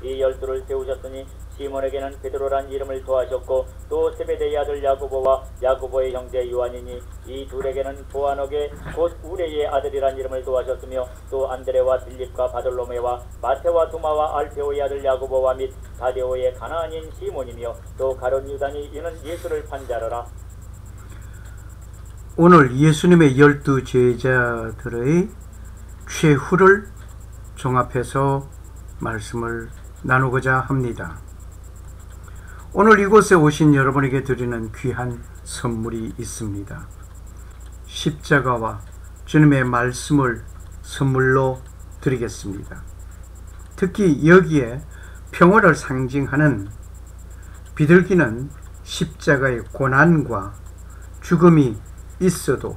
이 12를 세우셨으니 시몬에게는 베드로란 이름을 더하셨고 또 세베대의 아들 야고보와 야고보의 형제 요한이니 이 둘에게는 보아너게 곧 우레의 아들이란 이름을 더하셨으며 또 안드레와 빌립과 바돌로메와 마테와 도마와 알페오의 아들 야고보와 및 다데오의 가나안인 시몬이며 또 가룟 유다니 이는 예수를 판 자라라. 오늘 예수님의 12 제자들의 최후를 종합해서 말씀을 나누고자 합니다. 오늘 이곳에 오신 여러분에게 드리는 귀한 선물이 있습니다. 십자가와 주님의 말씀을 선물로 드리겠습니다. 특히 여기에 평화를 상징하는 비둘기는 십자가의 고난과 죽음이 있어도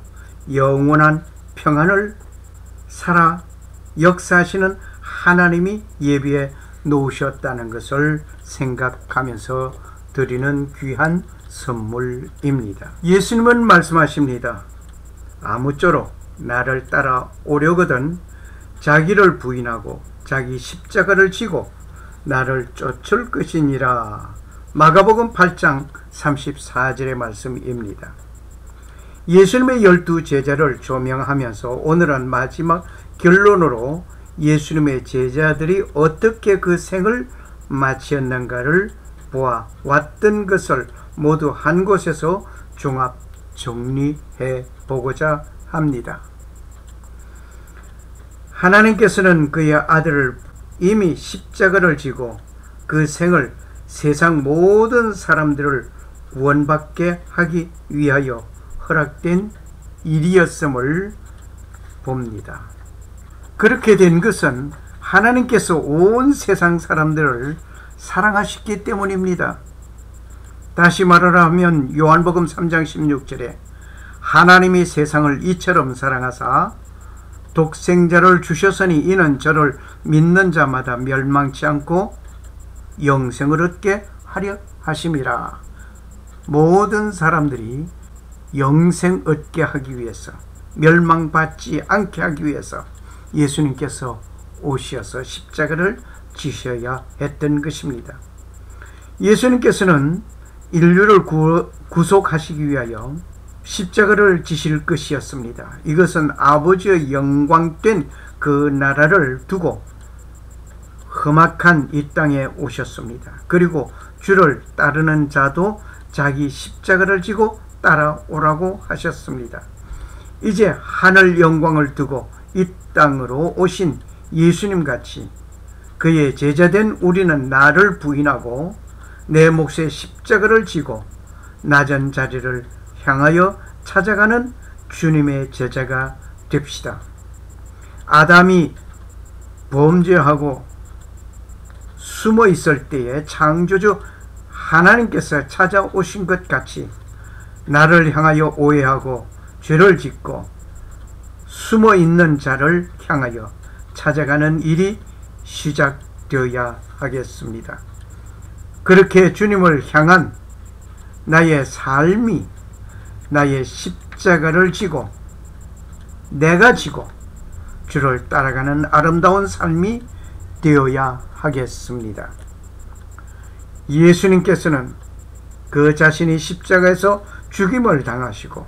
영원한 평안을 살아 역사하시는 하나님이 예비해 놓으셨다는 것을 생각하면서 드리는 귀한 선물입니다. 예수님은 말씀하십니다. 아무쪼록 나를 따라 오려거든 자기를 부인하고 자기 십자가를 지고 나를 쫓을 것이니라. 마가복음 8장 34절의 말씀입니다. 예수님의 12 제자를 조명하면서 오늘은 마지막 결론으로 예수님의 제자들이 어떻게 그 생을 마치었는가를 보아 왔던 것을 모두 한 곳에서 종합 정리해 보고자 합니다. 하나님께서는 그의 아들을 이미 십자가를 지고 그 생을 세상 모든 사람들을 구원받게 하기 위하여 허락된 일이었음을 봅니다. 그렇게 된 것은 하나님께서 온 세상 사람들을 사랑하셨기 때문입니다. 다시 말하면 요한복음 3장 16절에 하나님이 세상을 이처럼 사랑하사 독생자를 주셨으니 이는 저를 믿는 자마다 멸망치 않고 영생을 얻게 하려 하심이라. 모든 사람들이 영생 얻게 하기 위해서, 멸망받지 않게 하기 위해서 예수님께서 오셔서 십자가를 지셔야 했던 것입니다. 예수님께서는 인류를 구속하시기 위하여 십자가를 지실 것이었습니다. 이것은 아버지의 영광된 그 나라를 두고 험악한 이 땅에 오셨습니다. 그리고 주를 따르는 자도 자기 십자가를 지고 따라오라고 하셨습니다. 이제 하늘 영광을 두고 이 땅으로 오신 예수님같이 그의 제자된 우리는 나를 부인하고 내 몫의 십자가를 지고 낮은 자리를 향하여 찾아가는 주님의 제자가 됩시다. 아담이 범죄하고 숨어 있을 때에 창조주 하나님께서 찾아오신 것 같이 나를 향하여 오해하고 죄를 짓고 숨어 있는 자를 향하여 찾아가는 일이 시작되어야 하겠습니다. 그렇게 주님을 향한 나의 삶이 나의 십자가를 지고 내가 지고 주를 따라가는 아름다운 삶이 되어야 하겠습니다. 예수님께서는 그 자신이 십자가에서 죽임을 당하시고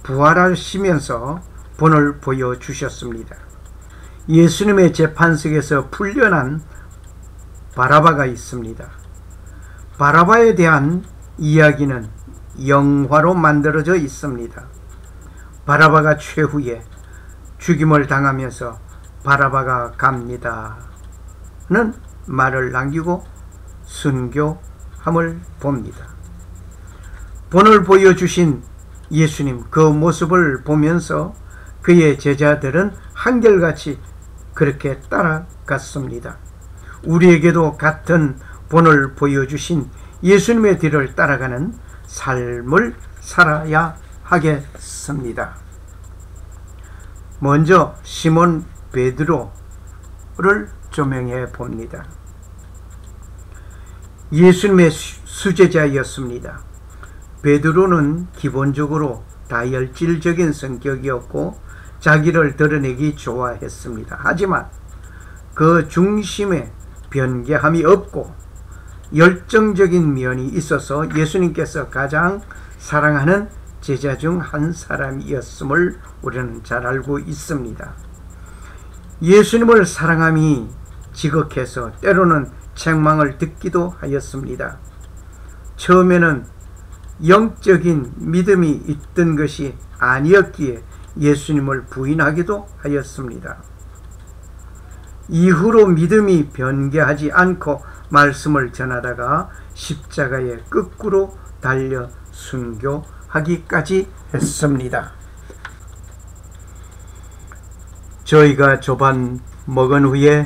부활하시면서 본을 보여주셨습니다. 예수님의 재판석에서 풀려난 바라바가 있습니다. 바라바에 대한 이야기는 영화로 만들어져 있습니다. 바라바가 최후에 죽임을 당하면서 바라바가 갑니다는 말을 남기고 순교함을 봅니다. 본을 보여주신 예수님 그 모습을 보면서 그의 제자들은 한결같이 그렇게 따라갔습니다. 우리에게도 같은 본을 보여주신 예수님의 뒤를 따라가는 삶을 살아야 하겠습니다. 먼저 시몬 베드로를 조명해 봅니다. 예수님의 수제자였습니다. 베드로는 기본적으로 다혈질적인 성격이었고 자기를 드러내기 좋아했습니다. 하지만 그 중심에 변개함이 없고 열정적인 면이 있어서 예수님께서 가장 사랑하는 제자 중 한 사람이었음을 우리는 잘 알고 있습니다. 예수님을 사랑함이 지극해서 때로는 책망을 듣기도 하였습니다. 처음에는 영적인 믿음이 있던 것이 아니었기에 예수님을 부인하기도 하였습니다. 이후로 믿음이 변개하지 않고 말씀을 전하다가 십자가에 거꾸로 달려 순교하기까지 했습니다. 저희가 조반 먹은 후에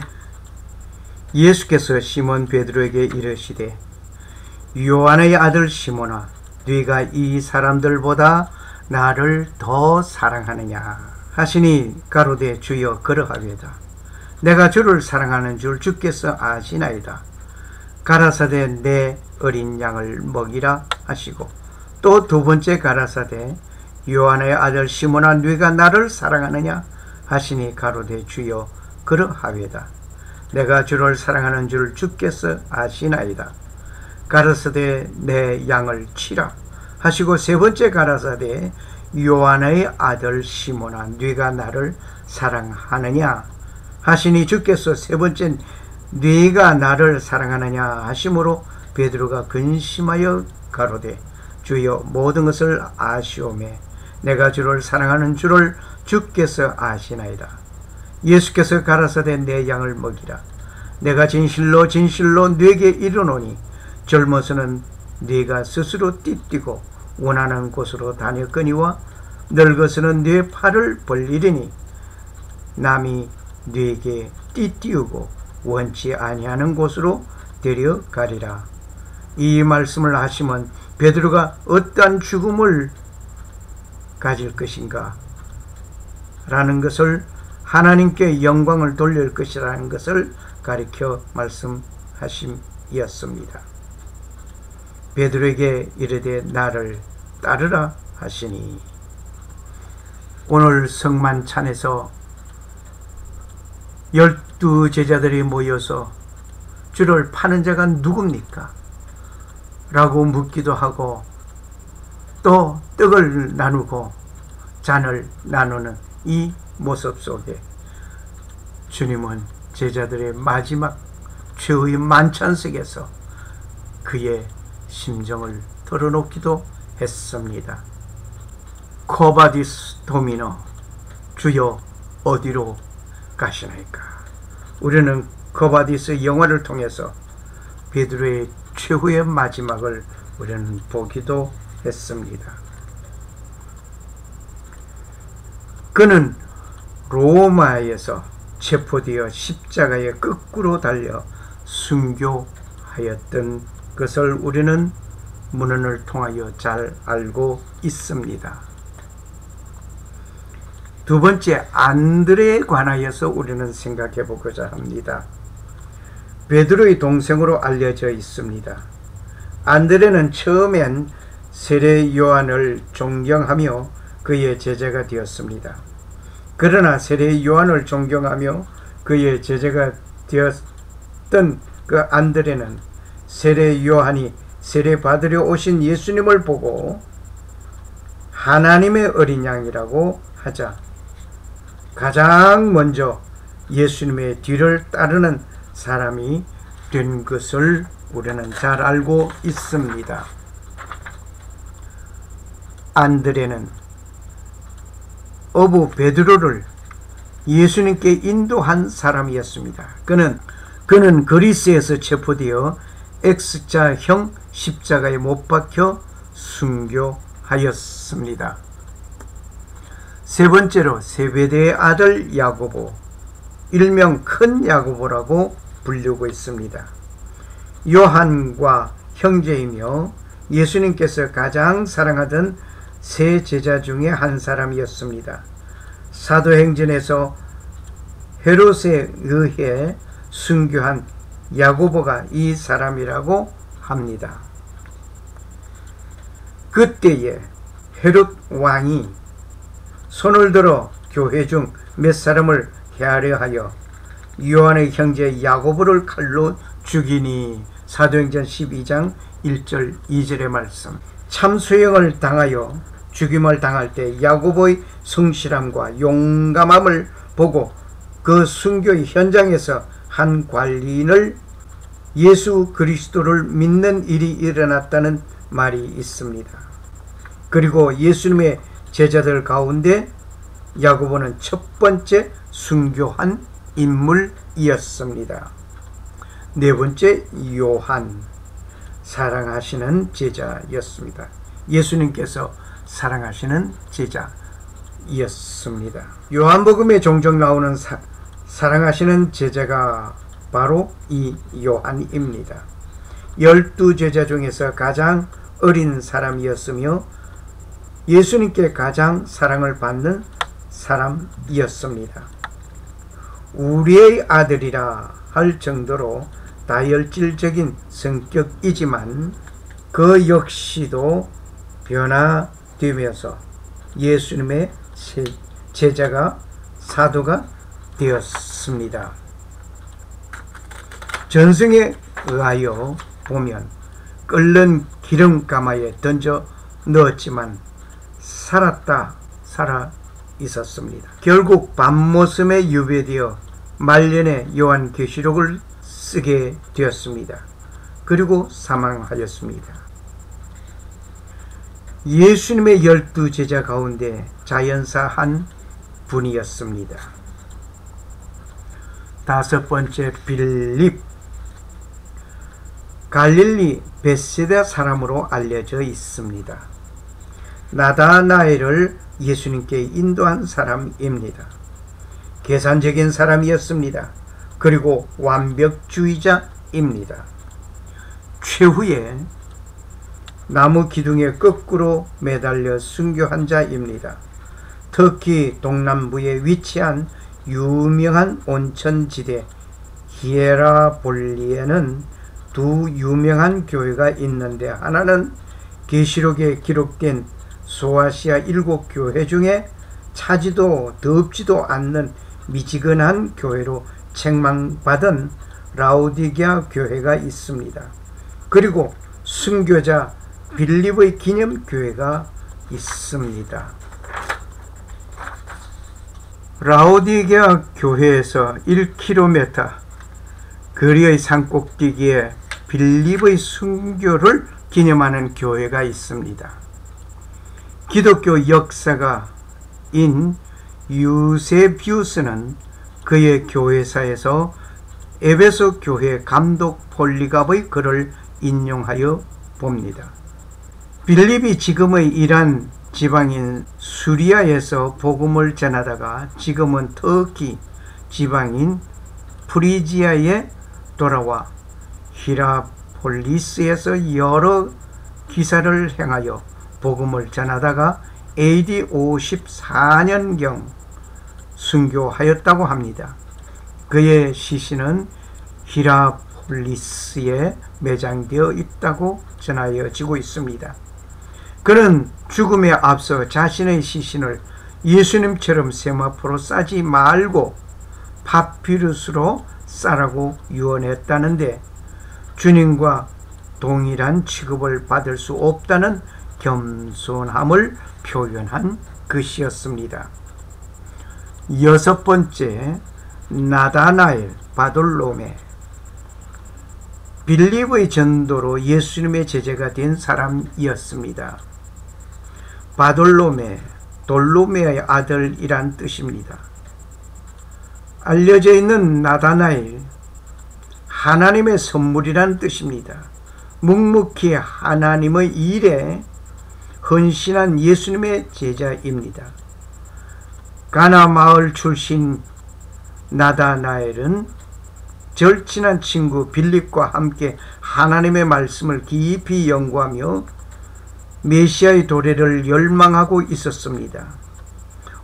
예수께서 시몬 베드로에게 이르시되 요한의 아들 시몬아, 네가 이 사람들보다 나를 더 사랑하느냐 하시니 가로되 주여 그러하리이다. 내가 주를 사랑하는 줄 주께서 아시나이다. 가라사대 내 어린 양을 먹이라 하시고 또 두 번째 가라사대 요한의 아들 시몬아, 네가 나를 사랑하느냐 하시니 가로되 주여 그러하리이다. 내가 주를 사랑하는 줄 주께서 아시나이다. 가라사대 내 양을 치라 하시고 세 번째 가라사대 요한의 아들 시몬아, 네가 나를 사랑하느냐 하시니 주께서 세 번째 네가 나를 사랑하느냐 하심으로 베드로가 근심하여 가로되 주여 모든 것을 아시오매 내가 주를 사랑하는 줄을 주께서 아시나이다. 예수께서 가라사대 내 양을 먹이라. 내가 진실로 진실로 네게 이르노니 젊어서는 네가 스스로 띠뛰고 원하는 곳으로 다녔거니와 늙어서는 네 팔을 벌리리니 남이 네게 띠띠우고 원치 아니하는 곳으로 데려가리라. 이 말씀을 하시면 베드로가 어떠한 죽음을 가질 것인가 라는 것을, 하나님께 영광을 돌릴 것이라는 것을 가리켜 말씀하심이었습니다. 베드로에게 이르되 나를 따르라 하시니, 오늘 성만찬에서 12 제자들이 모여서 주를 파는 자가 누굽니까? 라고 묻기도 하고 또 떡을 나누고 잔을 나누는 이 모습 속에 주님은 제자들의 마지막 최후의 만찬석에서 그의 심정을 털어놓기도 했습니다. 코바디스 도미노, 주여 어디로 가시나이까? 우리는 코바디스 영화를 통해서 베드로의 최후의 마지막을 우리는 보기도 했습니다. 그는 로마에서 체포되어 십자가에 거꾸로 달려 순교하였던 것을 우리는 문헌을 통하여 잘 알고 있습니다. 두 번째, 안드레에 관하여서 우리는 생각해 보고자 합니다. 베드로의 동생으로 알려져 있습니다. 안드레는 처음엔 세례 요한을 존경하며 그의 제자가 되었습니다. 그러나 세례 요한을 존경하며 그의 제자가 되었던 그 안드레는 세례 요한이 세례 받으려 오신 예수님을 보고 하나님의 어린 양이라고 하자 가장 먼저 예수님의 뒤를 따르는 사람이 된 것을 우리는 잘 알고 있습니다. 안드레는 어부 베드로를 예수님께 인도한 사람이었습니다. 그는 그리스에서 체포되어 X자형 십자가에 못 박혀 순교하였습니다. 세 번째로 세베대의 아들 야고보, 일명 큰 야고보라고 불리고 있습니다. 요한과 형제이며 예수님께서 가장 사랑하던 세 제자 중에 한 사람이었습니다. 사도행전에서 헤롯에 의해 순교한 야고보가 이 사람이라고 합니다. 그때에 헤롯 왕이 손을 들어 교회 중 몇 사람을 해하려 하여 요한의 형제 야고보를 칼로 죽이니. 사도행전 12장 1절 2절의 말씀. 참수형을 당하여 죽임을 당할 때 야고보의 성실함과 용감함을 보고 그 순교의 현장에서 한 관리인을 예수 그리스도를 믿는 일이 일어났다는 말이 있습니다. 그리고 예수님의 제자들 가운데 야고보는 첫 번째 순교한 인물이었습니다. 네 번째, 요한, 사랑하시는 제자였습니다. 예수님께서 사랑하시는 제자였습니다. 요한복음에 종종 나오는 사랑하시는 제자가 바로 이 요한입니다. 12제자 중에서 가장 어린 사람이었으며 예수님께 가장 사랑을 받는 사람이었습니다. 우리의 아들이라 할 정도로 다혈질적인 성격이지만 그 역시도 변화되면서 예수님의 제자가 사도가 되었습니다. 전승에 의하여 보면 끓는 기름가마에 던져 넣었지만 살아 있었습니다. 결국 밤모섬에 유배되어 말년에 요한계시록을 쓰게 되었습니다. 그리고 사망하였습니다. 예수님의 12제자 가운데 자연사 한 분이었습니다. 다섯 번째, 빌립. 갈릴리 벳세다 사람으로 알려져 있습니다. 나다나엘을 예수님께 인도한 사람입니다. 계산적인 사람이었습니다. 그리고 완벽주의자입니다. 최후에 나무 기둥에 거꾸로 매달려 순교한 자입니다. 터키 동남부에 위치한 유명한 온천지대 히에라볼리에는 두 유명한 교회가 있는데 하나는 계시록에 기록된 소아시아 7교회 중에 차지도 덥지도 않는 미지근한 교회로 책망받은 라오디게아 교회가 있습니다. 그리고 순교자 빌립의 기념교회가 있습니다. 라오디게아 교회에서 1km 거리의 산꼭대기에 빌립의 순교를 기념하는 교회가 있습니다. 기독교 역사가인 유세비우스는 그의 교회사에서 에베소 교회 감독 폴리갑의 글을 인용하여 봅니다. 빌립이 지금의 이란 지방인 수리아에서 복음을 전하다가 지금은 터키 지방인 프리지아에 돌아와 히라폴리스에서 여러 기사를 행하여 복음을 전하다가 AD 54년경 순교하였다고 합니다. 그의 시신은 히라폴리스에 매장되어 있다고 전하여지고 있습니다. 그는 죽음에 앞서 자신의 시신을 예수님처럼 세마포로 싸지 말고 파피루스로 싸라고 유언했다는데 주님과 동일한 취급을 받을 수 없다는 겸손함을 표현한 것이었습니다. 여섯 번째, 나다나엘 바돌로메. 빌립의 전도로 예수님의 제자가 된 사람이었습니다. 바돌로메, 돌로메의 아들이란 뜻입니다. 알려져 있는 나다나엘, 하나님의 선물이란 뜻입니다. 묵묵히 하나님의 일에 헌신한 예수님의 제자입니다. 가나 마을 출신 나다나엘은 절친한 친구 빌립과 함께 하나님의 말씀을 깊이 연구하며 메시아의 도래를 열망하고 있었습니다.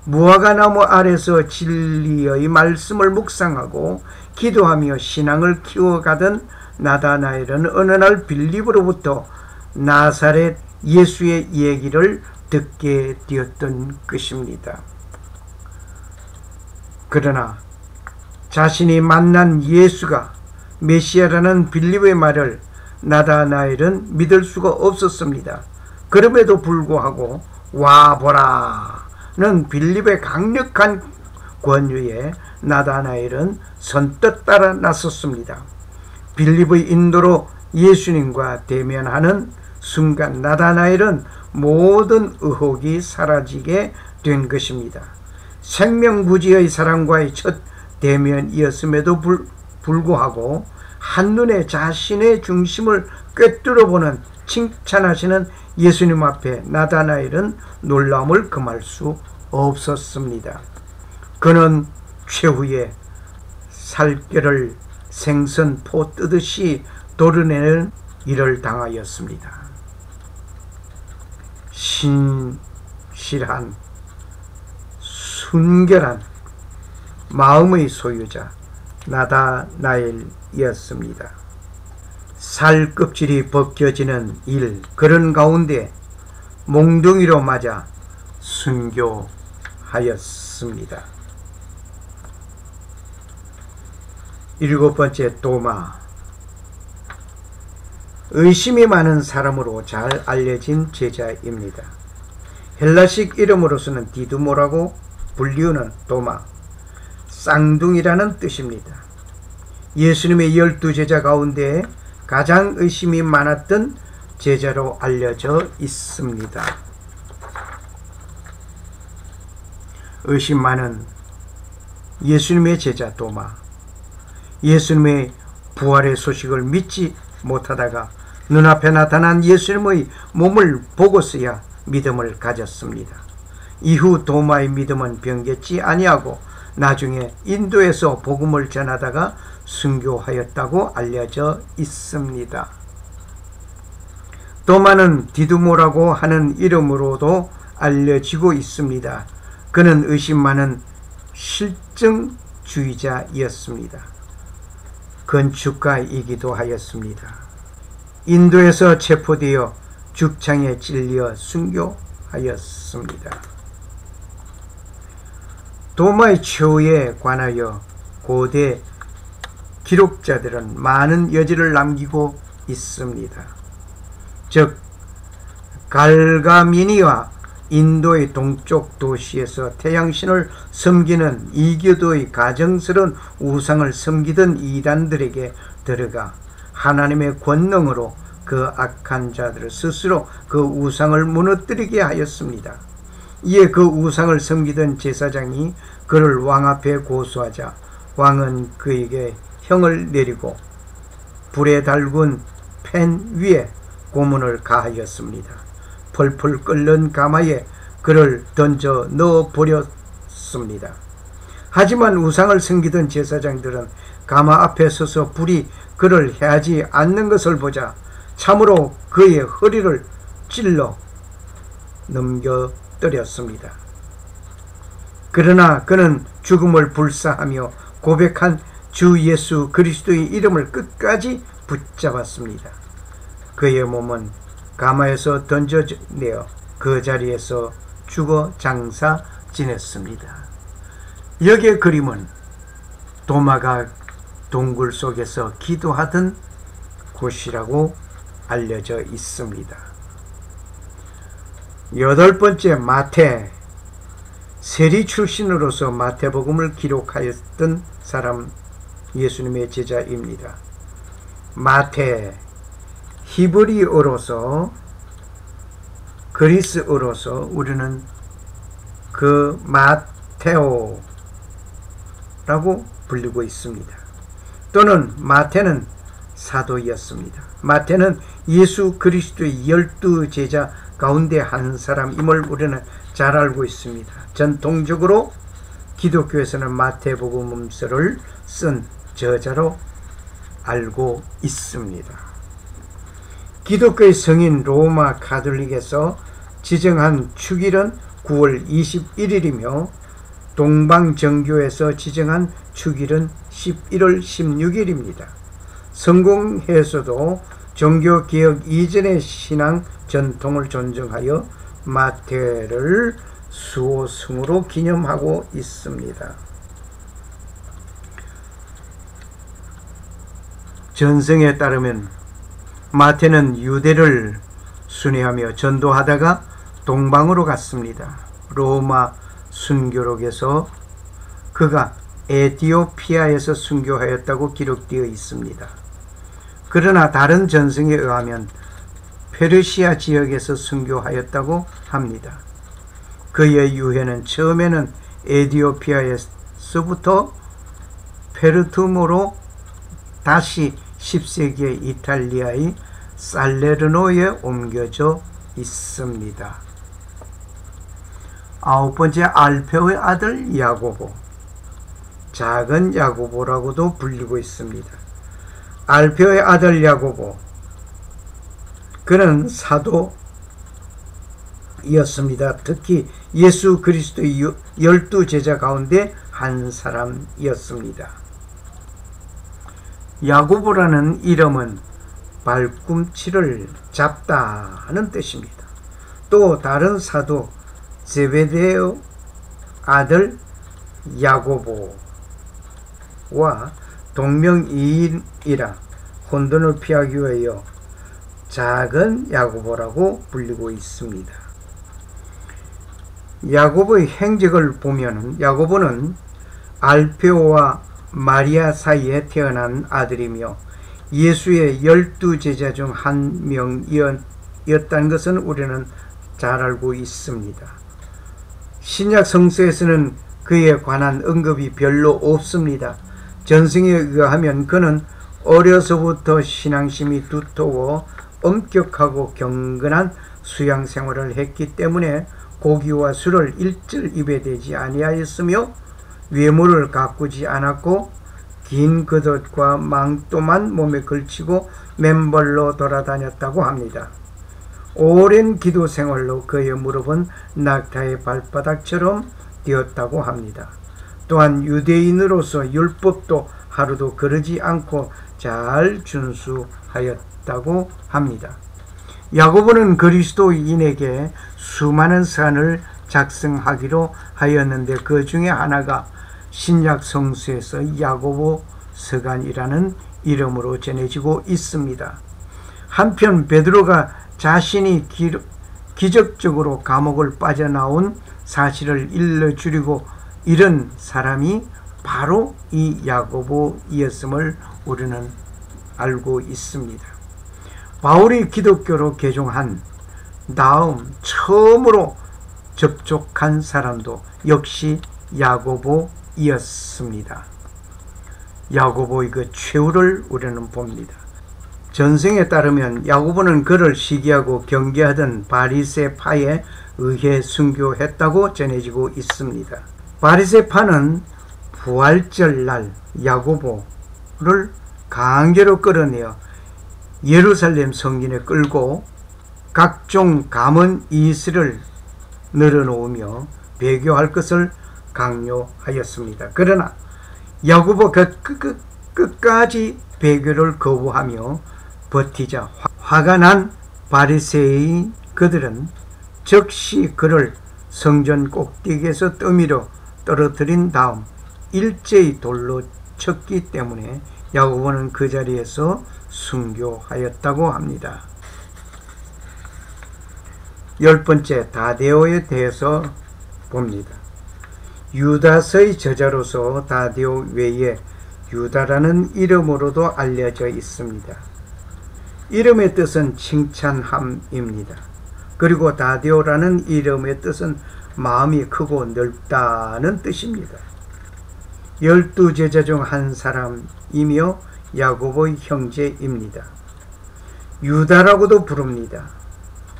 무화과나무 아래서 진리의 말씀을 묵상하고 기도하며 신앙을 키워가던 나다나엘은 어느 날 빌립으로부터 나사렛 예수의 얘기를 듣게 되었던 것입니다. 그러나 자신이 만난 예수가 메시아라는 빌립의 말을 나다나엘은 믿을 수가 없었습니다. 그럼에도 불구하고 와 보라는 빌립의 강력한 권유에 나다나엘은 선뜻 따라 나섰습니다. 빌립의 인도로 예수님과 대면하는 순간 나다나엘은 모든 의혹이 사라지게 된 것입니다. 생명부지의 사람과의 첫 대면이었음에도 불구하고 한눈에 자신의 중심을 꿰뚫어보는 칭찬하시는 예수님 앞에 나다나엘은 놀라움을 금할 수 없었습니다. 그는 최후에 살결을 생선포 뜨듯이 도려내는 일을 당하였습니다. 신실한 순결한 마음의 소유자 나다나엘이었습니다. 살 껍질이 벗겨지는 일, 그런 가운데 몽둥이로 맞아 순교하였습니다. 7번째, 도마. 의심이 많은 사람으로 잘 알려진 제자입니다. 헬라식 이름으로서는 디두모라고 불리우는 도마, 쌍둥이라는 뜻입니다. 예수님의 12제자 가운데 가장 의심이 많았던 제자로 알려져 있습니다. 의심 많은 예수님의 제자 도마. 예수님의 부활의 소식을 믿지 못하다가 눈앞에 나타난 예수님의 몸을 보고서야 믿음을 가졌습니다. 이후 도마의 믿음은 변개치 아니하고 나중에 인도에서 복음을 전하다가 순교하였다고 알려져 있습니다. 도마는 디두모라고 하는 이름으로도 알려지고 있습니다. 그는 의심 많은 실증주의자였습니다. 건축가이기도 하였습니다. 인도에서 체포되어 죽창에 찔려 순교하였습니다. 도마의 최후에 관하여 고대 기록자들은 많은 여지를 남기고 있습니다. 즉 갈가미니와 인도의 동쪽 도시에서 태양신을 섬기는 이교도의 가정스러운 우상을 섬기던 이단들에게 들어가 하나님의 권능으로 그 악한 자들을 스스로 그 우상을 무너뜨리게 하였습니다. 이에 그 우상을 섬기던 제사장이 그를 왕 앞에 고소하자 왕은 그에게 형을 내리고 불에 달군 팬 위에 고문을 가하였습니다. 펄펄 끓는 가마에 그를 던져 넣어버렸습니다. 하지만 우상을 섬기던 제사장들은 가마 앞에 서서 불이 그를 해하지 않는 것을 보자 참으로 그의 허리를 찔러 넘겨뜨렸습니다. 그러나 그는 죽음을 불사하며 고백한 주 예수 그리스도의 이름을 끝까지 붙잡았습니다. 그의 몸은 가마에서 던져내어 그 자리에서 죽어 장사 지냈습니다. 여기의 그림은 도마가 동굴 속에서 기도하던 곳이라고 알려져 있습니다. 8번째, 마태. 세리 출신으로서 마태복음을 기록하였던 사람, 예수님의 제자입니다. 마태, 히브리어로서 그리스어로서 우리는 그 마테오라고 불리고 있습니다. 또는 마태는 사도였습니다. 마태는 예수 그리스도의 12제자 가운데 한 사람임을 우리는 잘 알고 있습니다. 전통적으로 기독교에서는 마태복음서를 쓴 저자로 알고 있습니다. 기독교의 성인 로마 가톨릭에서 지정한 축일은 9월 21일이며 동방정교에서 지정한 축일은 11월 16일입니다. 성공회에서도 종교개혁 이전의 신앙 전통을 존중하여 마태를 수호성으로 기념하고 있습니다. 전승에 따르면 마태는 유대를 순회하며 전도하다가 동방으로 갔습니다. 로마 순교록에서 그가 에티오피아에서 순교하였다고 기록되어 있습니다. 그러나 다른 전승에 의하면 페르시아 지역에서 순교하였다고 합니다. 그의 유해는 처음에는 에티오피아에서부터 페르투모로 다시 10세기의 이탈리아의 살레르노에 옮겨져 있습니다. 아홉 번째, 알페오의 아들 야고보, 작은 야고보라고도 불리고 있습니다. 알페오의 아들 야고보, 그는 사도이었습니다. 특히 예수 그리스도의 12제자 가운데 한 사람이었습니다. 야고보라는 이름은 발꿈치를 잡다는 뜻입니다. 또 다른 사도 제베데의 아들 야고보와 동명이인이라 혼돈을 피하기 위하여 작은 야고보라고 불리고 있습니다. 야고보의 행적을 보면 야고보는 알페오와 마리아 사이에 태어난 아들이며 예수의 12제자 중 한 명이었다는 것은 우리는 잘 알고 있습니다. 신약 성서에서는 그에 관한 언급이 별로 없습니다. 전승에 의하면 그는 어려서부터 신앙심이 두터워 엄격하고 경건한 수양 생활을 했기 때문에 고기와 술을 일절 입에 대지 아니하였으며 외모를 가꾸지 않았고 긴 겉옷과 망토만 몸에 걸치고 맨발로 돌아다녔다고 합니다. 오랜 기도 생활로 그의 무릎은 낙타의 발바닥처럼 되었다고 합니다. 또한 유대인으로서 율법도 하루도 거르지 않고 잘 준수하였다고 합니다. 야고보는 그리스도인에게 수많은 서한을 작성하기로 하였는데 그 중에 하나가 신약 성서에서 야고보 서간이라는 이름으로 전해지고 있습니다. 한편 베드로가 자신이 기적적으로 감옥을 빠져나온 사실을 일러주려고 이런 사람이 바로 이 야고보이었음을 우리는 알고 있습니다. 바울이 기독교로 개종한 다음 처음으로 접촉한 사람도 역시 야고보이었습니다. 야고보의 그 최후를 우리는 봅니다. 전승에 따르면 야고보는 그를 시기하고 경계하던 바리새파에 의해 순교했다고 전해지고 있습니다. 바리새파는 부활절날 야고보를 강제로 끌어내어 예루살렘 성전에 끌고 각종 감언 이슬을 늘어놓으며 배교할 것을 강요하였습니다. 그러나 야고보가 끝까지 배교를 거부하며 버티자 화가 난 바리새인 그들은 즉시 그를 성전 꼭대기에서 떠밀어 떨어뜨린 다음 일제히 돌로 쳤기 때문에 야고보는 그 자리에서 순교하였다고 합니다. 10번째, 다데오에 대해서 봅니다. 유다서의 저자로서 다데오 외에 유다라는 이름으로도 알려져 있습니다. 이름의 뜻은 칭찬함입니다. 그리고 다데오라는 이름의 뜻은 마음이 크고 넓다는 뜻입니다. 12제자 중 한 사람이며 야고보의 형제입니다. 유다라고도 부릅니다.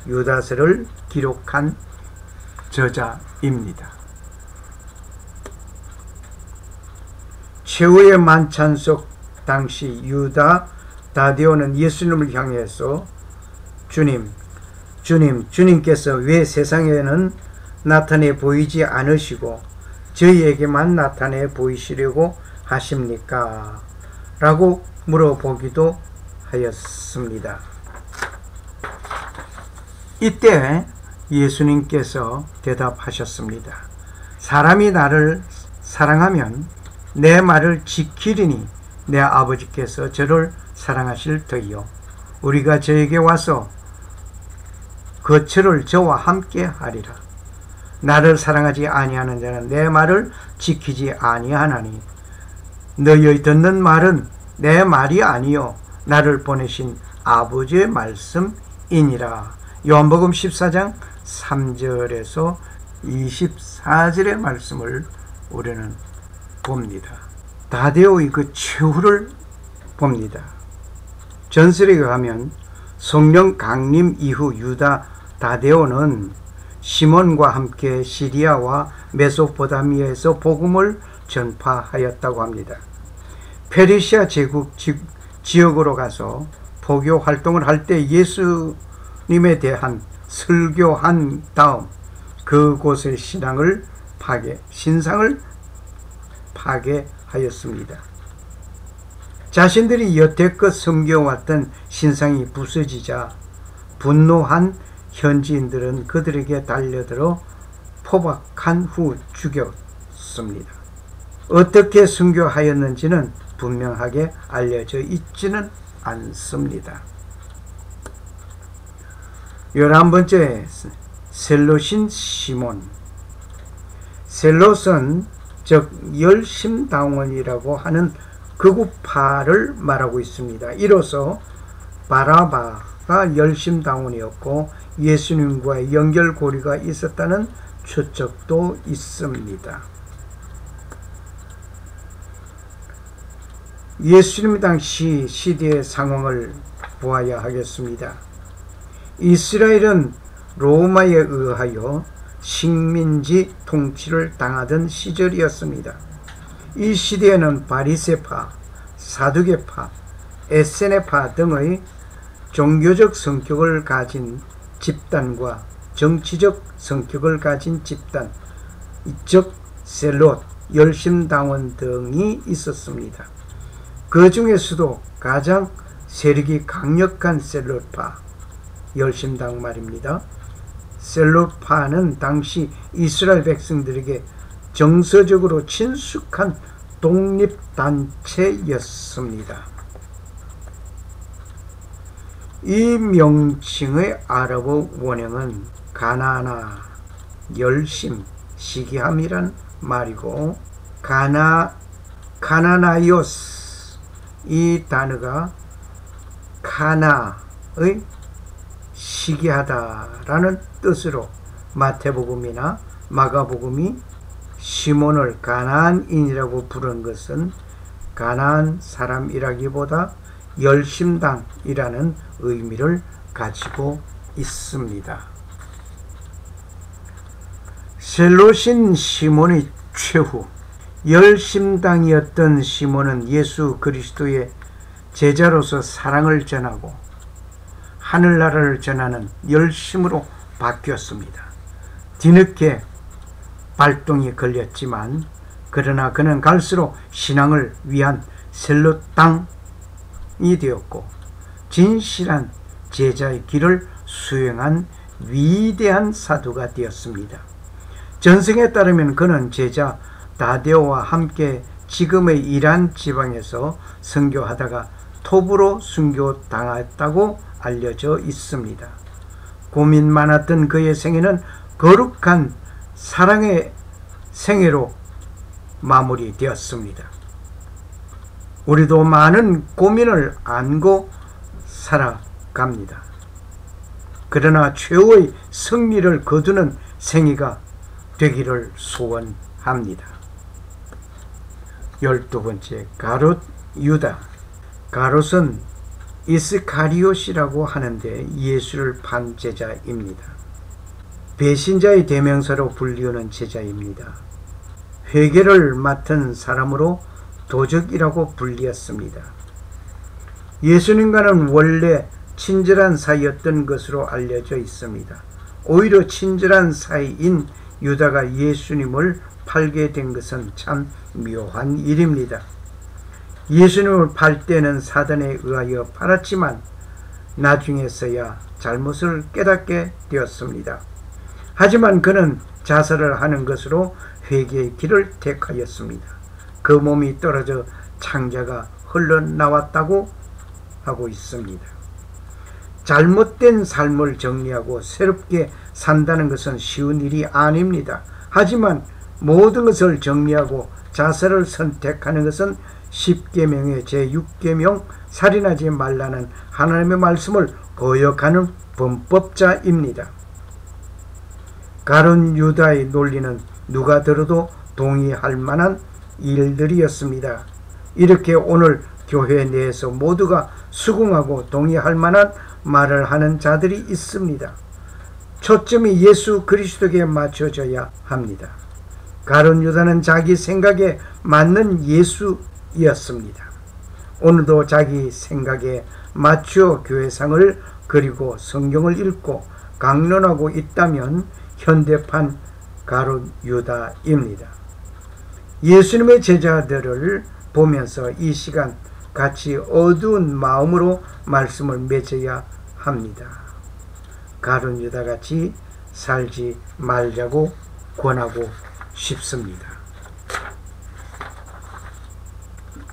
유다서를 기록한 저자입니다. 최후의 만찬 속 당시 유다 다데오는 예수님을 향해서 주님께서 왜 세상에는 나타내 보이지 않으시고 저희에게만 나타내 보이시려고 하십니까? 라고 물어보기도 하였습니다. 이때 예수님께서 대답하셨습니다. 사람이 나를 사랑하면 내 말을 지키리니 내 아버지께서 저를 사랑하실 터이요 우리가 저에게 와서 거처를 저와 함께 하리라. 나를 사랑하지 아니하는 자는 내 말을 지키지 아니하나니 너희의 듣는 말은 내 말이 아니요 나를 보내신 아버지의 말씀이니라. 요한복음 14장 3절에서 24절의 말씀을 우리는 봅니다. 다데오의 그 최후를 봅니다. 전설에 의하면 성령 강림 이후 유다 다데오는 시몬과 함께 시리아와 메소포타미아에서 복음을 전파하였다고 합니다. 페르시아 제국 지역으로 가서 포교 활동을 할 때 예수님에 대한 설교한 다음 그곳의 신상을 파괴하였습니다. 자신들이 여태껏 섬겨왔던 신상이 부서지자 분노한 현지인들은 그들에게 달려들어 포박한 후 죽였습니다. 어떻게 순교하였는지는 분명하게 알려져 있지는 않습니다. 11번째, 셀롯인 시몬. 셀롯은 즉 열심당원이라고 하는 극우파를 말하고 있습니다. 이로써 바라바가 열심당원이었고 예수님과의 연결고리가 있었다는 추측도 있습니다. 예수님 당시 시대의 상황을 보아야 하겠습니다. 이스라엘은 로마에 의하여 식민지 통치를 당하던 시절이었습니다. 이 시대에는 바리새파, 사두개파, 에세네파 등의 종교적 성격을 가진 집단과 정치적 성격을 가진 집단, 즉 셀롯, 열심당원 등이 있었습니다. 그 중에서도 가장 세력이 강력한 셀롯파, 열심당 말입니다. 셀롯파는 당시 이스라엘 백성들에게 정서적으로 친숙한 독립단체였습니다. 이 명칭의 아랍어 원형은 가나나, 열심, 시기함이란 말이고 가나나이오스 이 단어가 카나의 시기하다라는 뜻으로 마태복음이나 마가복음이 시몬을 가나안인이라고 부른 것은 가나안 사람이라기보다 열심당이라는 의미를 가지고 있습니다. 셀롯인 시몬의 최후, 열심당이었던 시몬은 예수 그리스도의 제자로서 사랑을 전하고 하늘나라를 전하는 열심으로 바뀌었습니다. 뒤늦게 발동이 걸렸지만 그러나 그는 갈수록 신앙을 위한 셀롯당이 되었고 진실한 제자의 길을 수행한 위대한 사도가 되었습니다. 전승에 따르면 그는 제자 다데오와 함께 지금의 이란 지방에서 선교하다가 톱으로 순교당했다고 알려져 있습니다. 고민 많았던 그의 생애는 거룩한 사랑의 생애로 마무리되었습니다. 우리도 많은 고민을 안고 살아갑니다. 그러나 최후의 승리를 거두는 생애가 되기를 소원합니다. 12번째, 가롯 유다. 가롯은 이스카리옷이라고 하는데 예수를 판 제자입니다. 배신자의 대명사로 불리우는 제자입니다. 회개를 맡은 사람으로 도적이라고 불리었습니다. 예수님과는 원래 친절한 사이였던 것으로 알려져 있습니다. 오히려 친절한 사이인 유다가 예수님을 팔게 된 것은 참 묘한 일입니다. 예수님을 팔 때는 사단에 의하여 팔았지만 나중에서야 잘못을 깨닫게 되었습니다. 하지만 그는 자살을 하는 것으로 회개의 길을 택하였습니다. 그 몸이 떨어져 창자가 흘러나왔다고 하고 있습니다. 잘못된 삶을 정리하고 새롭게 산다는 것은 쉬운 일이 아닙니다. 하지만 모든 것을 정리하고 자살을 선택하는 것은 10계명의 제6계명 살인하지 말라는 하나님의 말씀을 거역하는 범법자입니다. 가룟 유다의 논리는 누가 들어도 동의할 만한 일들이었습니다. 이렇게 오늘 교회 내에서 모두가 수긍하고 동의할 만한 말을 하는 자들이 있습니다. 초점이 예수 그리스도에게 맞춰져야 합니다. 가룟 유다는 자기 생각에 맞는 예수였습니다. 오늘도 자기 생각에 맞추어 교회상을 그리고 성경을 읽고 강론하고 있다면 현대판 가룟 유다입니다. 예수님의 제자들을 보면서 이 시간 같이 어두운 마음으로 말씀을 맺어야 합니다. 가룟 유다같이 살지 말자고 권하고 싶습니다.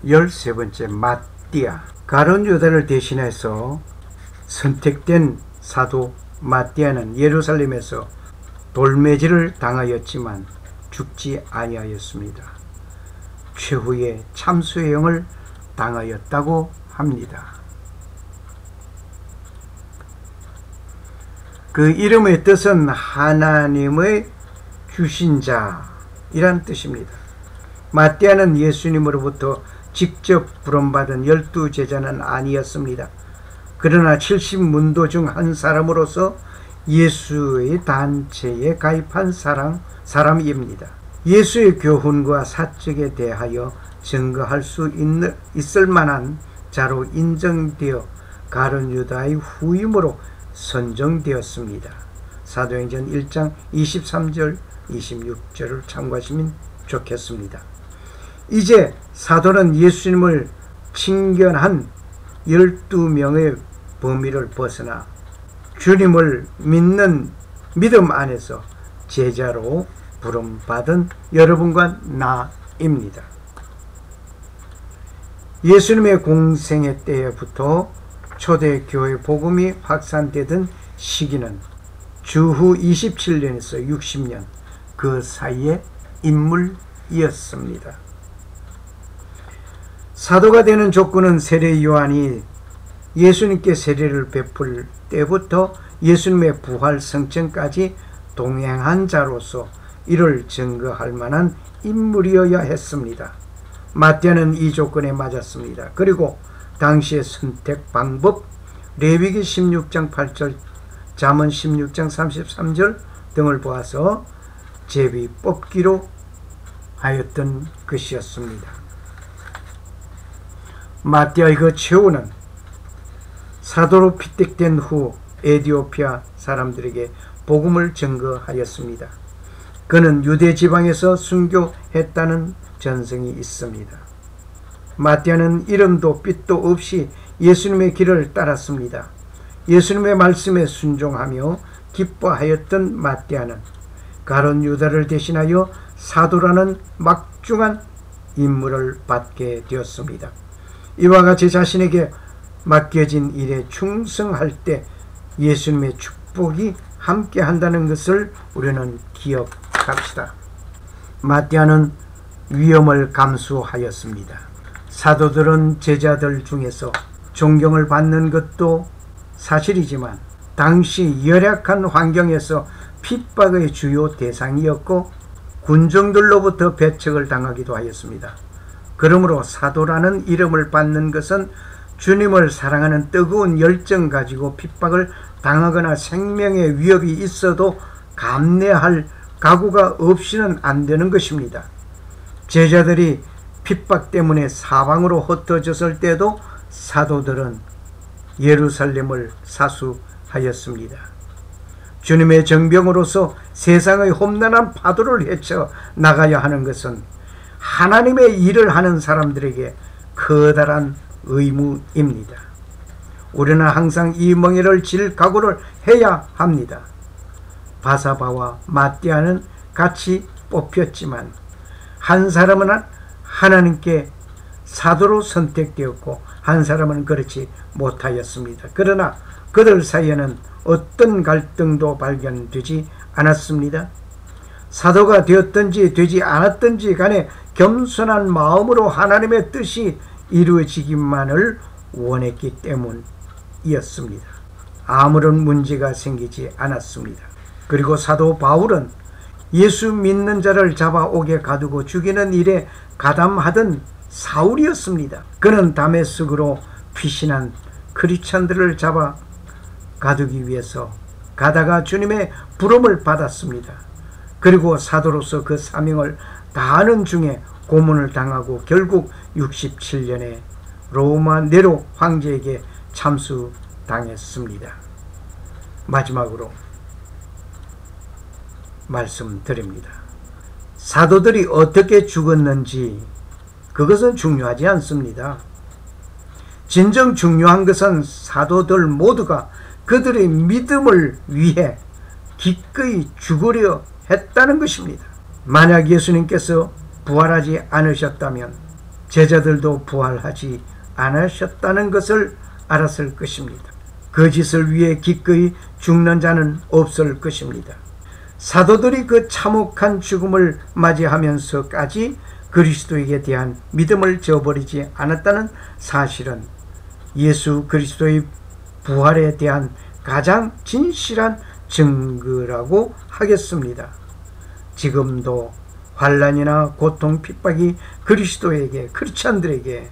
13번째, 마띠아. 가룟 유다를 대신해서 선택된 사도 마띠아는 예루살렘에서 돌매질을 당하였지만 죽지 아니하였습니다. 최후의 참수형을 당하였다고 합니다. 그 이름의 뜻은 하나님의 주신 자이란 뜻입니다. 마띠아는 예수님으로부터 직접 부름받은 12제자는 아니었습니다. 그러나 70문도 중 한 사람으로서 예수의 단체에 가입한 사람입니다. 예수의 교훈과 사적에 대하여 증거할 수 있을 만한 자로 인정되어 가룟 유다의 후임으로 선정되었습니다. 사도행전 1장 23절 26절을 참고하시면 좋겠습니다. 이제 사도는 예수님을 친견한 12명의 범위를 벗어나 주님을 믿는 믿음 안에서 제자로 부름받은 여러분과 나입니다. 예수님의 공생애 때부터 초대교회 복음이 확산되던 시기는 주후 27년에서 60년 그 사이의 인물이었습니다. 사도가 되는 조건은 세례 요한이 예수님께 세례를 베풀 때부터 예수님의 부활 성천까지 동행한 자로서 이를 증거할 만한 인물이어야 했습니다. 마띠아는 이 조건에 맞았습니다. 그리고 당시의 선택 방법, 레위기 16장 8절, 잠언 16장 33절 등을 보아서 제비 뽑기로 하였던 것이었습니다. 마띠아의 그 최후는 사도로 피택된 후 에티오피아 사람들에게 복음을 증거하였습니다. 그는 유대 지방에서 순교했다는 전승이 있습니다. 마띠아는 이름도 빛도 없이 예수님의 길을 따랐습니다. 예수님의 말씀에 순종하며 기뻐하였던 마띠아는 가룟 유다를 대신하여 사도라는 막중한 임무를 받게 되었습니다. 이와 같이 자신에게 맡겨진 일에 충성할 때 예수님의 축복이 함께 한다는 것을 우리는 기억합시다. 마띠아는 위험을 감수하였습니다. 사도들은 제자들 중에서 존경을 받는 것도 사실이지만 당시 열악한 환경에서 핍박의 주요 대상이었고 군중들로부터 배척을 당하기도 하였습니다. 그러므로 사도라는 이름을 받는 것은 주님을 사랑하는 뜨거운 열정 가지고 핍박을 당하거나 생명의 위협이 있어도 감내할 각오가 없이는 안 되는 것입니다. 제자들이 핍박 때문에 사방으로 흩어졌을 때도 사도들은 예루살렘을 사수하였습니다. 주님의 정병으로서 세상의 험난한 파도를 헤쳐 나가야 하는 것은 하나님의 일을 하는 사람들에게 커다란 의무입니다. 우리는 항상 이 멍에를 질 각오를 해야 합니다. 바사바와 마띠아는 같이 뽑혔지만 한 사람은 하나님께 사도로 선택되었고 한 사람은 그렇지 못하였습니다. 그러나 그들 사이에는 어떤 갈등도 발견되지 않았습니다. 사도가 되었든지 되지 않았든지 간에 겸손한 마음으로 하나님의 뜻이 이루어지기만을 원했기 때문이었습니다. 아무런 문제가 생기지 않았습니다. 그리고 사도 바울은 예수 믿는 자를 잡아오게 가두고 죽이는 일에 가담하던 사울이었습니다. 그는 다메섹으로 피신한 크리스찬들을 잡아 가두기 위해서 가다가 주님의 부름을 받았습니다. 그리고 사도로서 그 사명을 다하는 중에 고문을 당하고 결국 67년에 로마 네로 황제에게 참수당했습니다. 마지막으로 말씀드립니다. 사도들이 어떻게 죽었는지 그것은 중요하지 않습니다. 진정 중요한 것은 사도들 모두가 그들의 믿음을 위해 기꺼이 죽으려 했다는 것입니다. 만약 예수님께서 부활하지 않으셨다면 제자들도 부활하지 않으셨다는 것을 알았을 것입니다. 그 짓을 위해 기꺼이 죽는 자는 없을 것입니다. 사도들이 그 참혹한 죽음을 맞이하면서까지 그리스도에게 대한 믿음을 저버리지 않았다는 사실은 예수 그리스도의 부활에 대한 가장 진실한 증거라고 하겠습니다. 지금도 환난이나 고통, 핍박이 그리스도에게, 크리스찬들에게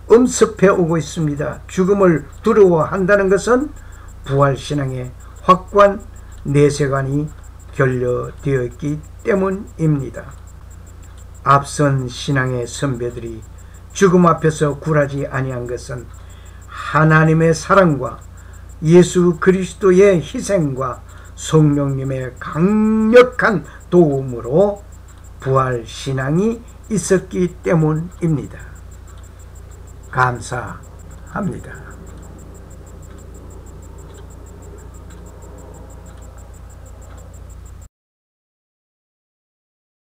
엄습해 오고 있습니다. 죽음을 두려워한다는 것은 부활신앙의 확고한 내세관이 결여되어 있기 때문입니다. 앞선 신앙의 선배들이 죽음 앞에서 굴하지 아니한 것은 하나님의 사랑과 예수 그리스도의 희생과 성령님의 강력한 도움으로 부활신앙이 있었기 때문입니다. 감사합니다.